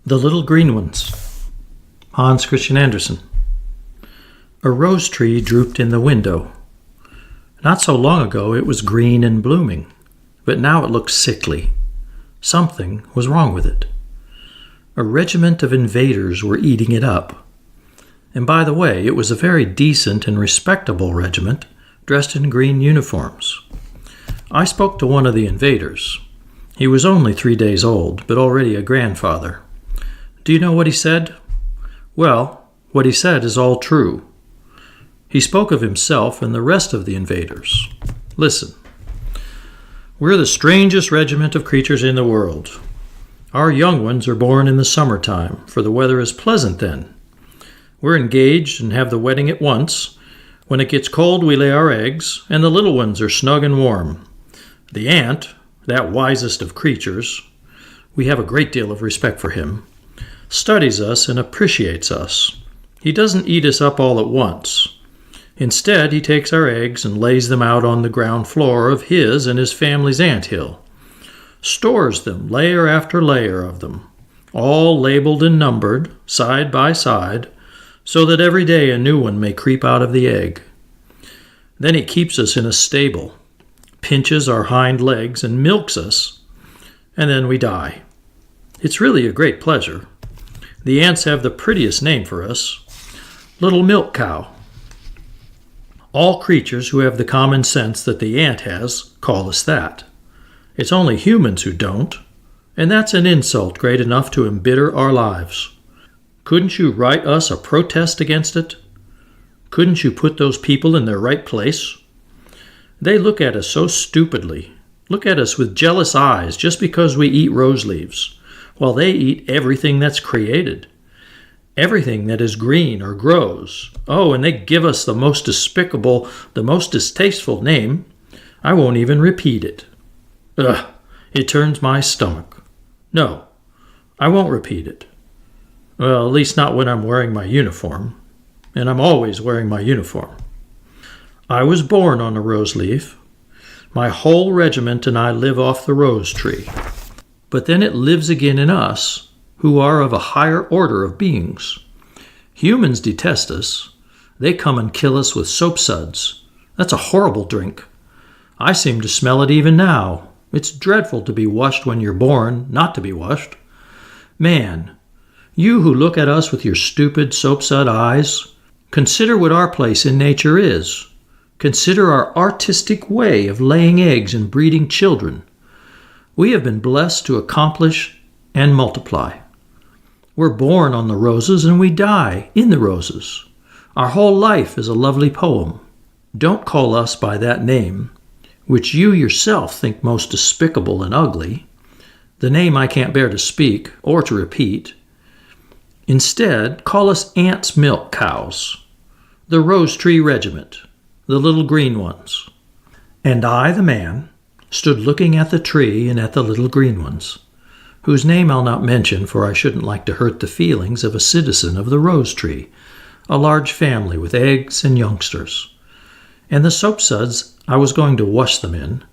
The Little Green Ones. Hans Christian Andersen. A rose tree drooped in the window. Not so long ago it was green and blooming, but now it looked sickly. Something was wrong with it. A regiment of invaders were eating it up. And by the way, it was a very decent and respectable regiment, dressed in green uniforms. I spoke to one of the invaders. He was only 3 days old, but already a grandfather. Do you know what he said? Well, what he said is all true. He spoke of himself and the rest of the invaders. Listen. We're the strangest regiment of creatures in the world. Our young ones are born in the summertime, for the weather is pleasant then. We're engaged and have the wedding at once. When it gets cold, we lay our eggs, and the little ones are snug and warm. The ant, that wisest of creatures, we have a great deal of respect for him, studies us and appreciates us. He doesn't eat us up all at once. Instead, he takes our eggs and lays them out on the ground floor of his and his family's anthill, stores them, layer after layer of them, all labeled and numbered, side by side, so that every day a new one may creep out of the egg. Then he keeps us in a stable, pinches our hind legs and milks us, and then we die. It's really a great pleasure. The ants have the prettiest name for us, Little Milk Cow. All creatures who have the common sense that the ant has call us that. It's only humans who don't, and that's an insult great enough to embitter our lives. Couldn't you write us a protest against it? Couldn't you put those people in their right place? They look at us so stupidly, look at us with jealous eyes just because we eat rose leaves, while they eat everything that's created, everything that is green or grows. Oh, and they give us the most despicable, the most distasteful name. I won't even repeat it. Ugh, it turns my stomach. No, I won't repeat it. Well, at least not when I'm wearing my uniform, and I'm always wearing my uniform. I was born on a rose leaf. My whole regiment and I live off the rose tree. But then it lives again in us, who are of a higher order of beings. Humans detest us. They come and kill us with soap suds. That's a horrible drink. I seem to smell it even now. It's dreadful to be washed when you're born, not to be washed. Man, you who look at us with your stupid soap-sud eyes, consider what our place in nature is. Consider our artistic way of laying eggs and breeding children. We have been blessed to accomplish and multiply. We're born on the roses and we die in the roses. Our whole life is a lovely poem. Don't call us by that name, which you yourself think most despicable and ugly, the name I can't bear to speak or to repeat. Instead, call us Ants' Milk Cows, the Rose Tree Regiment, the Little Green Ones. And I, the man, stood looking at the tree and at the little green ones, whose name I'll not mention, for I shouldn't like to hurt the feelings of a citizen of the rose tree, a large family with eggs and youngsters. And the soap suds I was going to wash them in,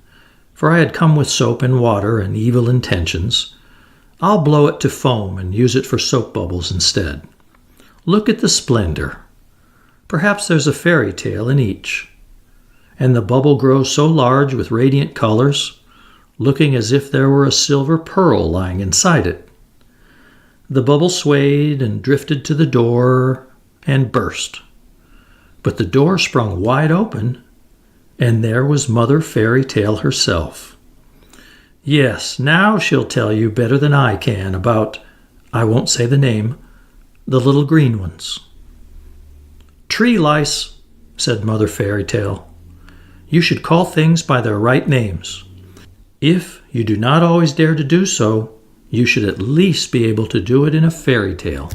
for I had come with soap and water and evil intentions. I'll blow it to foam and use it for soap bubbles instead. Look at the splendor. Perhaps there's a fairy tale in each. And the bubble grows so large with radiant colors, looking as if there were a silver pearl lying inside it. The bubble swayed and drifted to the door and burst. But the door sprung wide open, and there was Mother Fairy Tale herself. Yes, now she'll tell you better than I can about, I won't say the name, the little green ones. Tree lice, said Mother Fairy Tale. You should call things by their right names. If you do not always dare to do so, you should at least be able to do it in a fairy tale.